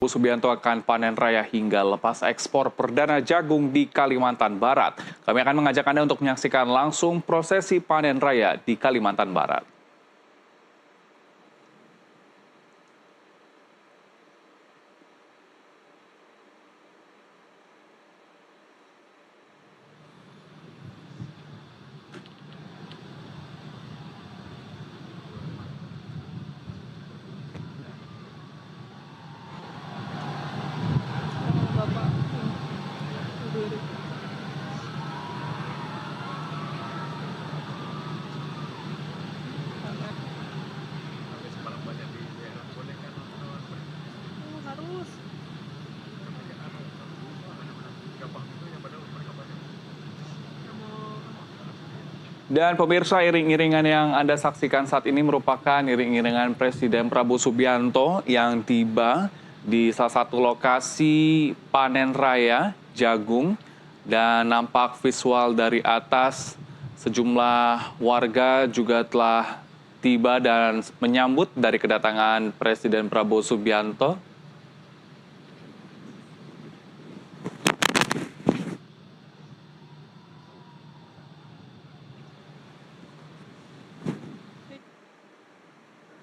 Prabowo Subianto akan panen raya hingga lepas ekspor perdana jagung di Kalimantan Barat. Kami akan mengajak Anda untuk menyaksikan langsung prosesi panen raya di Kalimantan Barat. Dan pemirsa, iring-iringan yang Anda saksikan saat ini merupakan iring-iringan Presiden Prabowo Subianto yang tiba di salah satu lokasi panen raya jagung. Dan nampak visual dari atas, sejumlah warga juga telah tiba dan menyambut dari kedatangan Presiden Prabowo Subianto.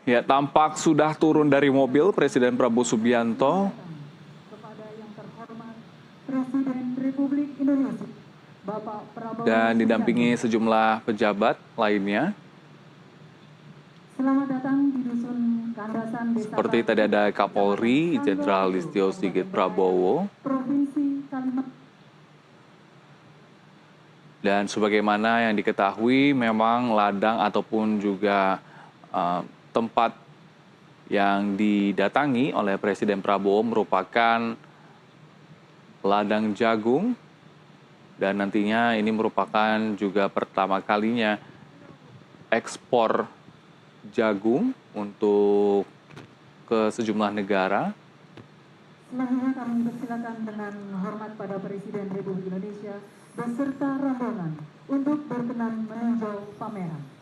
Ya, tampak sudah turun dari mobil Presiden Prabowo Subianto. Kepada yang terhormat Presiden Republik Indonesia, Bapak Prabowo Dan didampingi Subianto. sejumlah pejabat lainnya. Selamat datang di Dusun Kandasan Desa Seperti tadi ada Kapolri, Jenderal Listio Sigit Prabowo. Provinsi Kalimantan. Dan sebagaimana yang diketahui, memang ladang ataupun juga tempat yang didatangi oleh Presiden Prabowo merupakan ladang jagung. Dan nantinya ini merupakan juga pertama kalinya ekspor jagung untuk ke sejumlah negara. Selanjutnya kami persilakan dengan hormat pada Presiden Republik Indonesia beserta rombongan untuk berkenan meninjau pameran.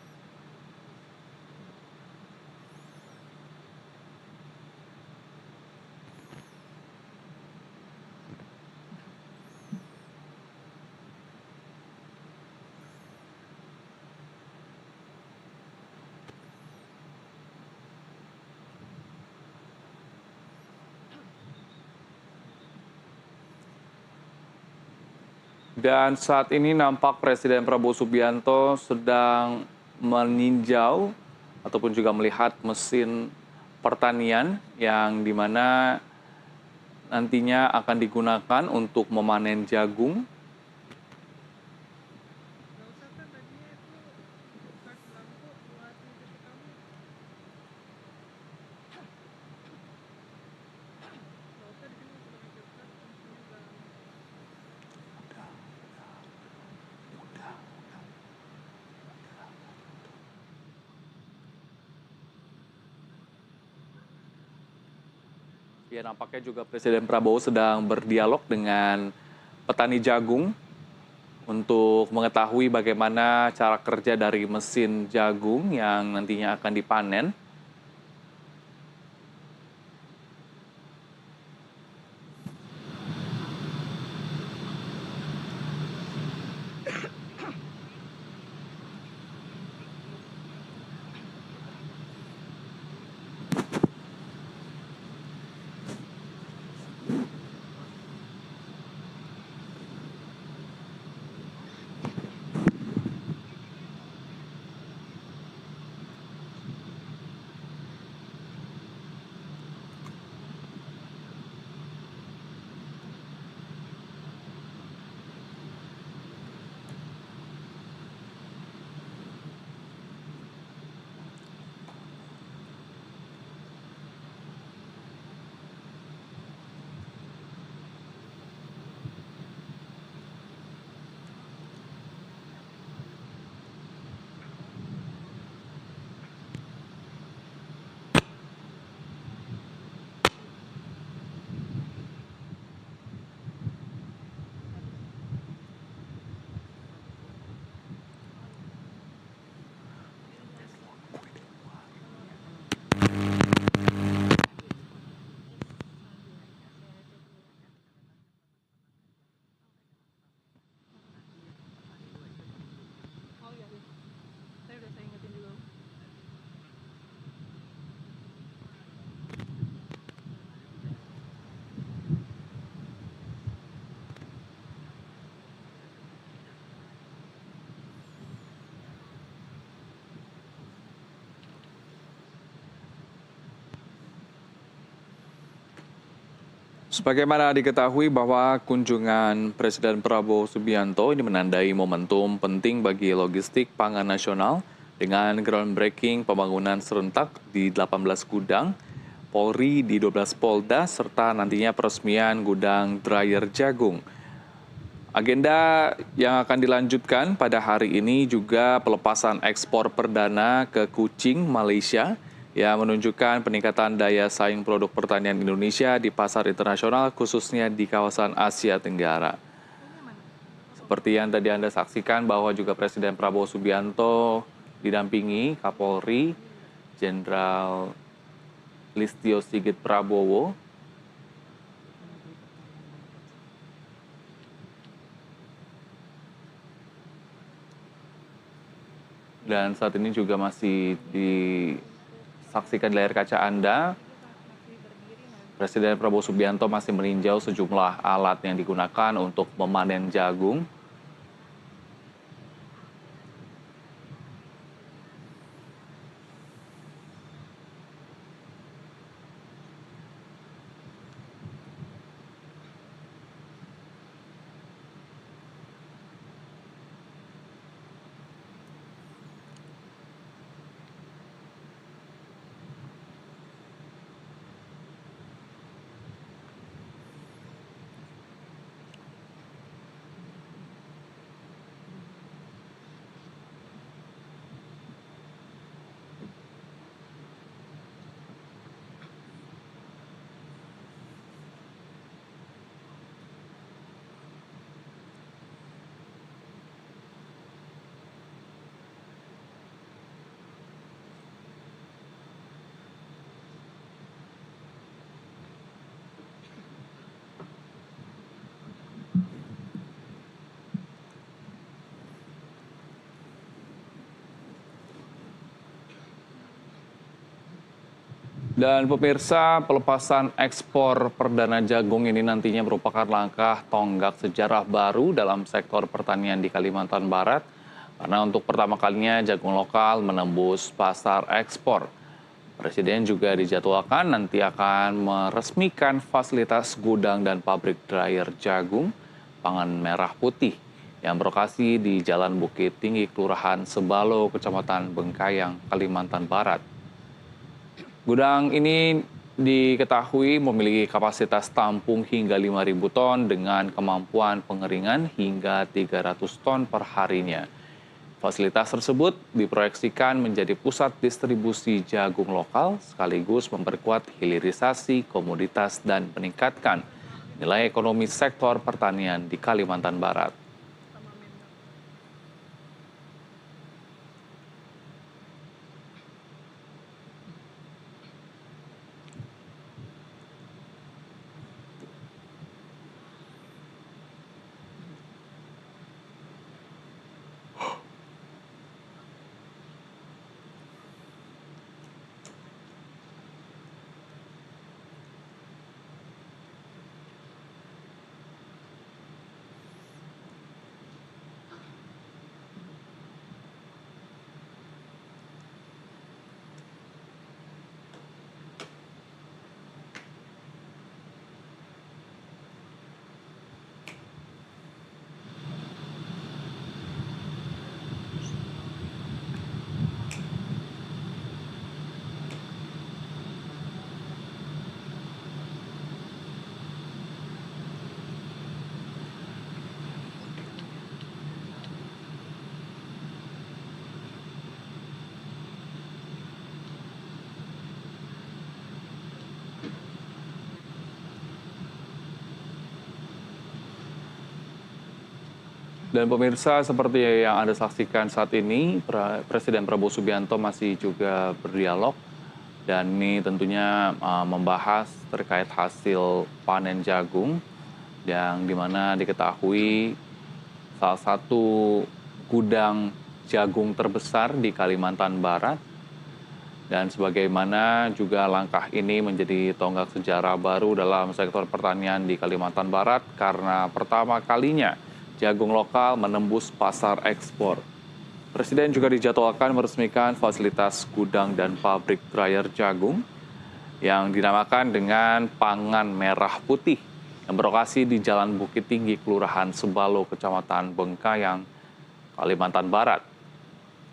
Dan saat ini nampak Presiden Prabowo Subianto sedang meninjau ataupun juga melihat mesin pertanian yang dimana nantinya akan digunakan untuk memanen jagung. Ya, nampaknya juga Presiden Prabowo sedang berdialog dengan petani jagung untuk mengetahui bagaimana cara kerja dari mesin jagung yang nantinya akan dipanen. Sebagaimana diketahui bahwa kunjungan Presiden Prabowo Subianto ini menandai momentum penting bagi logistik pangan nasional dengan groundbreaking pembangunan serentak di 18 gudang, Polri di 12 Polda, serta nantinya peresmian gudang dryer jagung. Agenda yang akan dilanjutkan pada hari ini juga pelepasan ekspor perdana ke Kuching, Malaysia, yang menunjukkan peningkatan daya saing produk pertanian Indonesia di pasar internasional khususnya di kawasan Asia Tenggara. Seperti yang tadi Anda saksikan bahwa juga Presiden Prabowo Subianto didampingi Kapolri Jenderal Listio Sigit Prabowo. Dan saat ini juga masih disaksikan di layar kaca Anda, Presiden Prabowo Subianto masih meninjau sejumlah alat yang digunakan untuk memanen jagung. Dan pemirsa, pelepasan ekspor perdana jagung ini nantinya merupakan langkah tonggak sejarah baru dalam sektor pertanian di Kalimantan Barat. Karena untuk pertama kalinya jagung lokal menembus pasar ekspor. Presiden juga dijadwalkan nanti akan meresmikan fasilitas gudang dan pabrik dryer jagung pangan merah putih yang berlokasi di Jalan Bukit Tinggi, Kelurahan Sebalo, Kecamatan Bengkayang, Kalimantan Barat. Gudang ini diketahui memiliki kapasitas tampung hingga 5.000 ton dengan kemampuan pengeringan hingga 300 ton per harinya. Fasilitas tersebut diproyeksikan menjadi pusat distribusi jagung lokal sekaligus memperkuat hilirisasi komoditas dan meningkatkan nilai ekonomi sektor pertanian di Kalimantan Barat. Dan pemirsa, seperti yang Anda saksikan saat ini, Presiden Prabowo Subianto masih juga berdialog dan ini tentunya membahas terkait hasil panen jagung yang dimana diketahui salah satu gudang jagung terbesar di Kalimantan Barat. Dan sebagaimana juga langkah ini menjadi tonggak sejarah baru dalam sektor pertanian di Kalimantan Barat karena pertama kalinya jagung lokal menembus pasar ekspor. Presiden juga dijadwalkan meresmikan fasilitas gudang dan pabrik dryer jagung yang dinamakan dengan Pangan Merah Putih yang berlokasi di Jalan Bukit Tinggi, Kelurahan Sebalo, Kecamatan Bengkayang, Kalimantan Barat.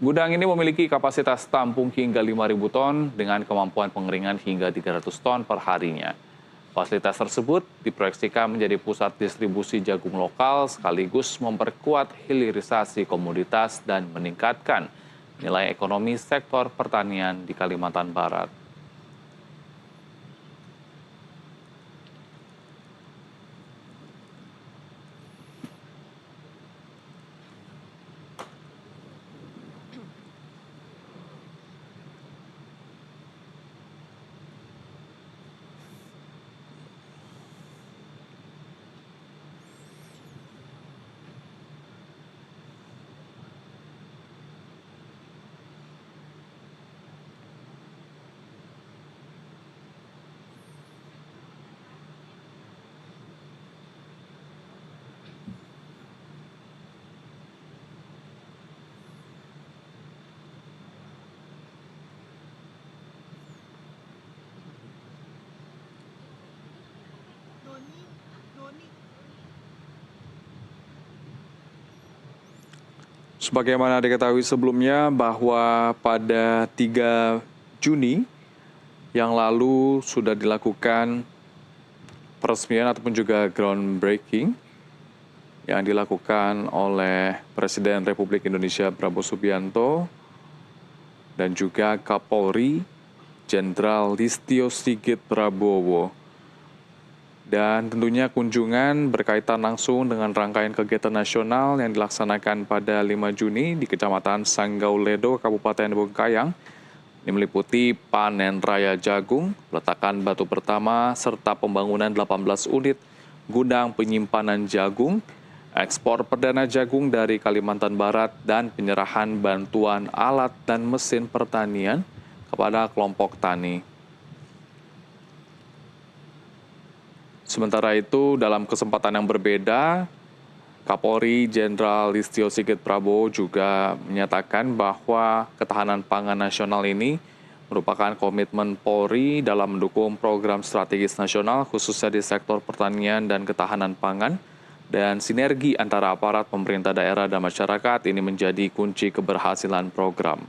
Gudang ini memiliki kapasitas tampung hingga 5.000 ton dengan kemampuan pengeringan hingga 300 ton per harinya. Fasilitas tersebut diproyeksikan menjadi pusat distribusi jagung lokal sekaligus memperkuat hilirisasi komoditas dan meningkatkan nilai ekonomi sektor pertanian di Kalimantan Barat. Sebagaimana diketahui sebelumnya bahwa pada 3 Juni yang lalu sudah dilakukan peresmian ataupun juga groundbreaking yang dilakukan oleh Presiden Republik Indonesia Prabowo Subianto dan juga Kapolri Jenderal Listio Sigit Prabowo. Dan tentunya kunjungan berkaitan langsung dengan rangkaian kegiatan nasional yang dilaksanakan pada 5 Juni di Kecamatan Sanggauledo, Kabupaten Bengkayang. Ini meliputi panen raya jagung, peletakan batu pertama, serta pembangunan 18 unit gudang penyimpanan jagung, ekspor perdana jagung dari Kalimantan Barat, dan penyerahan bantuan alat dan mesin pertanian kepada kelompok tani. Sementara itu, dalam kesempatan yang berbeda, Kapolri Jenderal Listio Sigit Prabowo juga menyatakan bahwa ketahanan pangan nasional ini merupakan komitmen Polri dalam mendukung program strategis nasional khususnya di sektor pertanian dan ketahanan pangan, dan sinergi antara aparat pemerintah daerah dan masyarakat ini menjadi kunci keberhasilan program.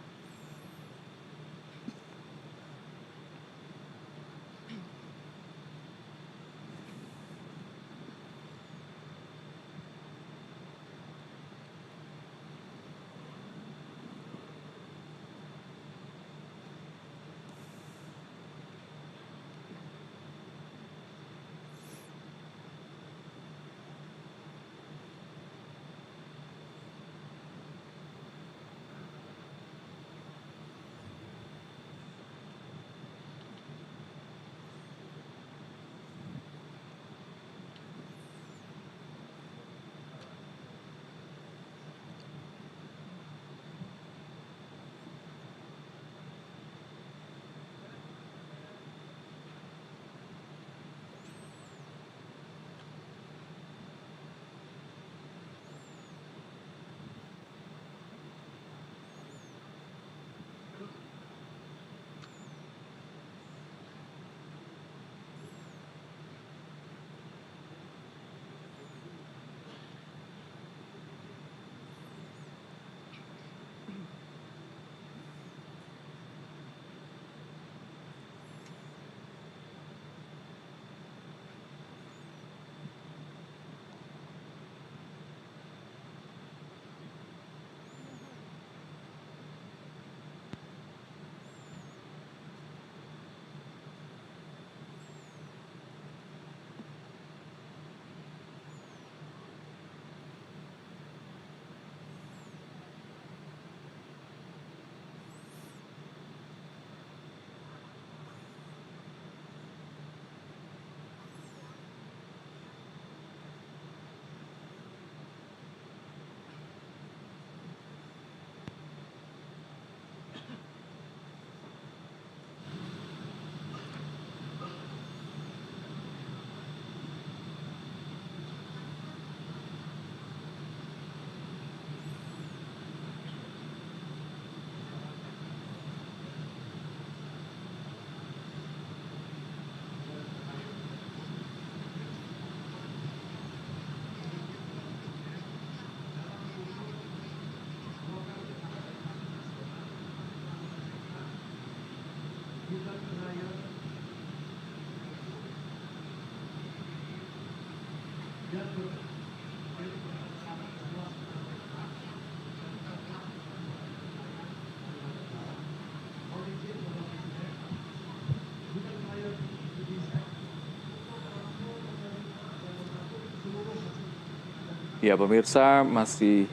Ya pemirsa, masih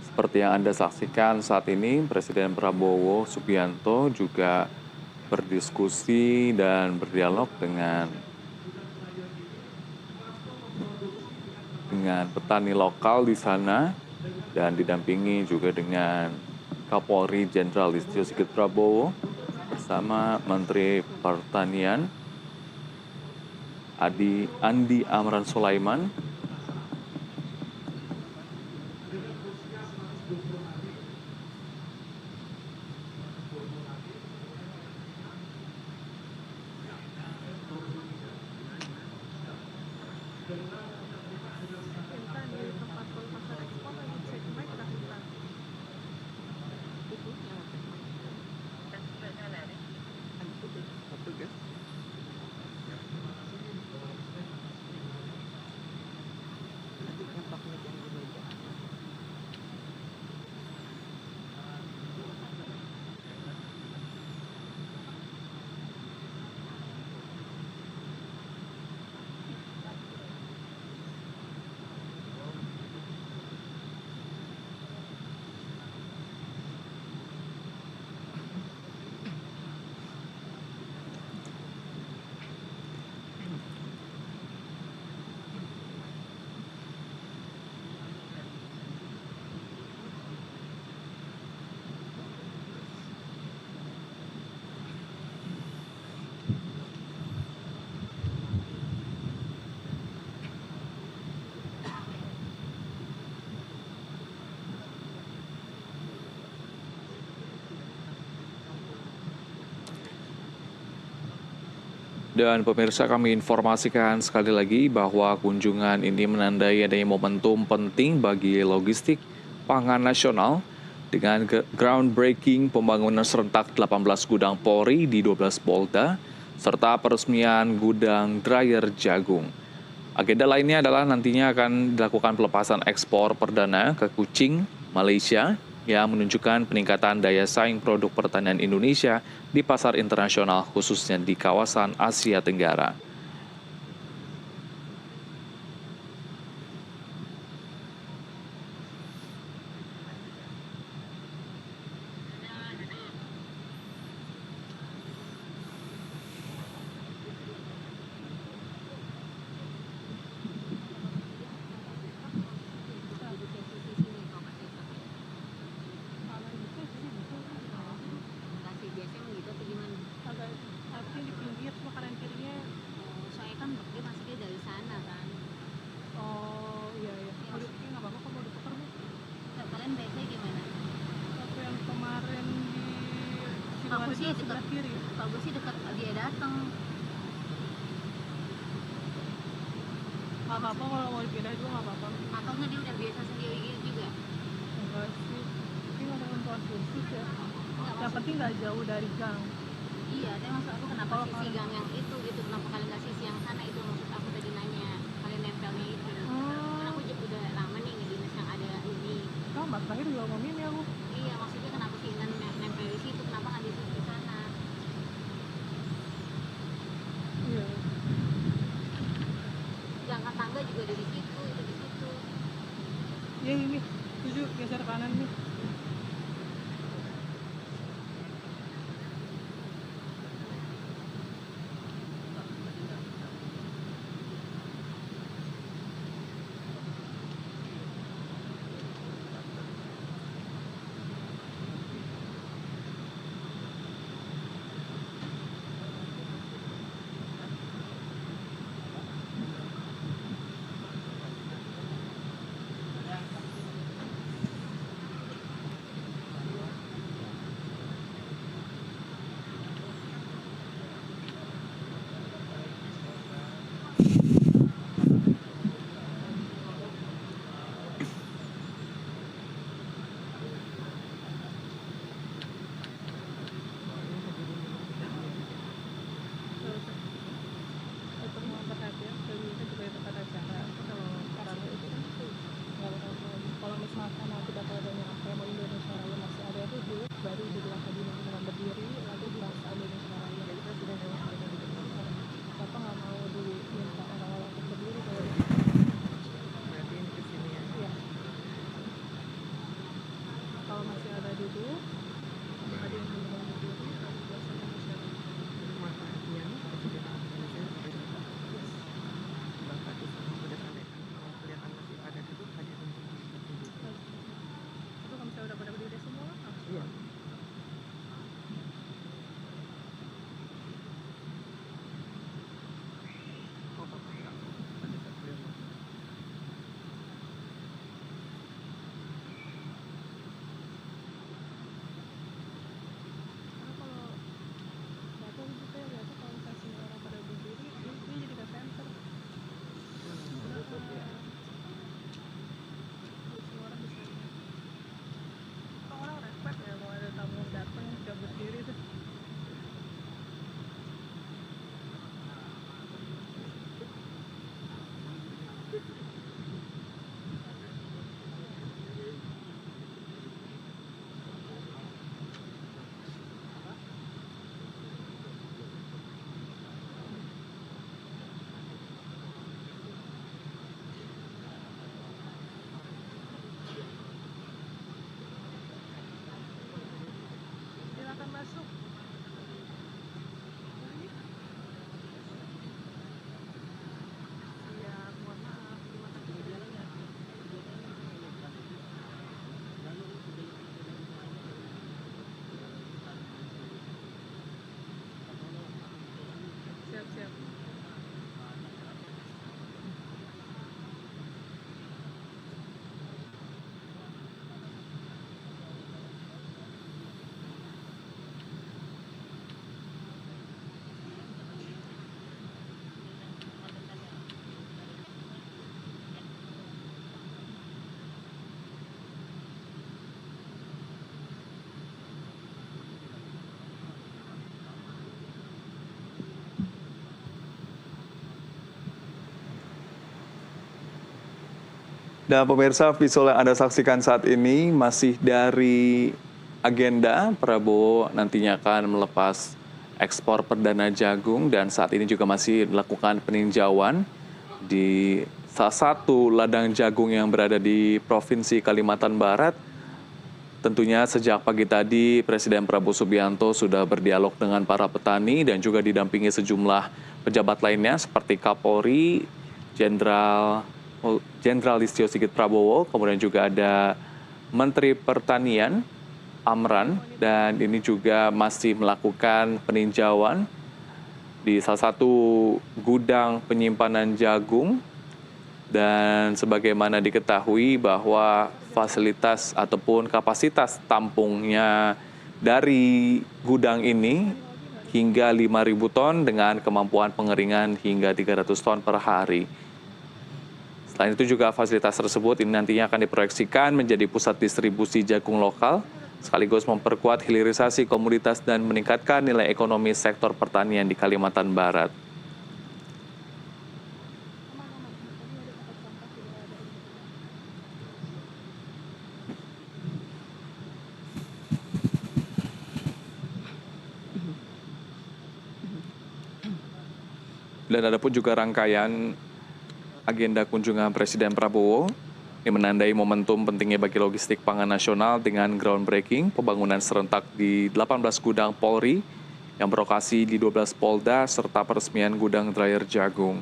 seperti yang Anda saksikan saat ini, Presiden Prabowo Subianto juga berdiskusi dan berdialog dengan petani lokal di sana dan didampingi juga dengan Kapolri Jenderal Listio Sigit Prabowo bersama Menteri Pertanian Andi Amran Sulaiman. Dan pemirsa, kami informasikan sekali lagi bahwa kunjungan ini menandai adanya momentum penting bagi logistik pangan nasional dengan groundbreaking pembangunan serentak 18 gudang Polri di 12 Polda serta peresmian gudang dryer jagung. Agenda lainnya adalah nantinya akan dilakukan pelepasan ekspor perdana ke Kuching, Malaysia, yang menunjukkan peningkatan daya saing produk pertanian Indonesia di pasar internasional khususnya di kawasan Asia Tenggara. Kalau sih dekat dia datang. Nggak apa-apa kalau mau dipindah juga nggak apa-apa. Atau nggak dia udah biasa sendiri gitu juga? Enggak sih, ini nggak tentuan khusus ya. Yang penting nggak jauh dari gang. Iya, tapi maksud aku kenapa sisi gang yang itu gitu, kenapa kalian nggak sisi yang sana itu maksud aku tadi nanya, kalian nempelnya itu. Karena aku udah lama nih ngedinas yang ada ini. Mas terakhir juga ngomong ini aku. Iya, maksudnya kenapa sih nempel di situ, kenapa nggak di sana? Iya. Jangka tangga juga ada di situ, itu di situ. Iya ini, tuju geser kanan nih. Dan pemirsa, visual yang Anda saksikan saat ini masih dari agenda Prabowo nantinya akan melepas ekspor perdana jagung dan saat ini juga masih dilakukan peninjauan di salah satu ladang jagung yang berada di Provinsi Kalimantan Barat. Tentunya sejak pagi tadi Presiden Prabowo Subianto sudah berdialog dengan para petani dan juga didampingi sejumlah pejabat lainnya seperti Kapolri, Jenderal Listio Sigit Prabowo, kemudian juga ada Menteri Pertanian Amran, dan ini juga masih melakukan peninjauan di salah satu gudang penyimpanan jagung. Dan sebagaimana diketahui bahwa fasilitas ataupun kapasitas tampungnya dari gudang ini hingga 5.000 ton dengan kemampuan pengeringan hingga 300 ton per hari. Selain itu juga fasilitas tersebut ini nantinya akan diproyeksikan menjadi pusat distribusi jagung lokal, sekaligus memperkuat hilirisasi komoditas dan meningkatkan nilai ekonomi sektor pertanian di Kalimantan Barat. Dan ada pun juga rangkaian agenda kunjungan Presiden Prabowo yang menandai momentum pentingnya bagi logistik pangan nasional dengan groundbreaking pembangunan serentak di 18 gudang Polri yang berlokasi di 12 Polda serta peresmian gudang dryer jagung.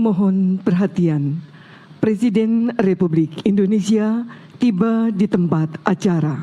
Mohon perhatian, Presiden Republik Indonesia tiba di tempat acara.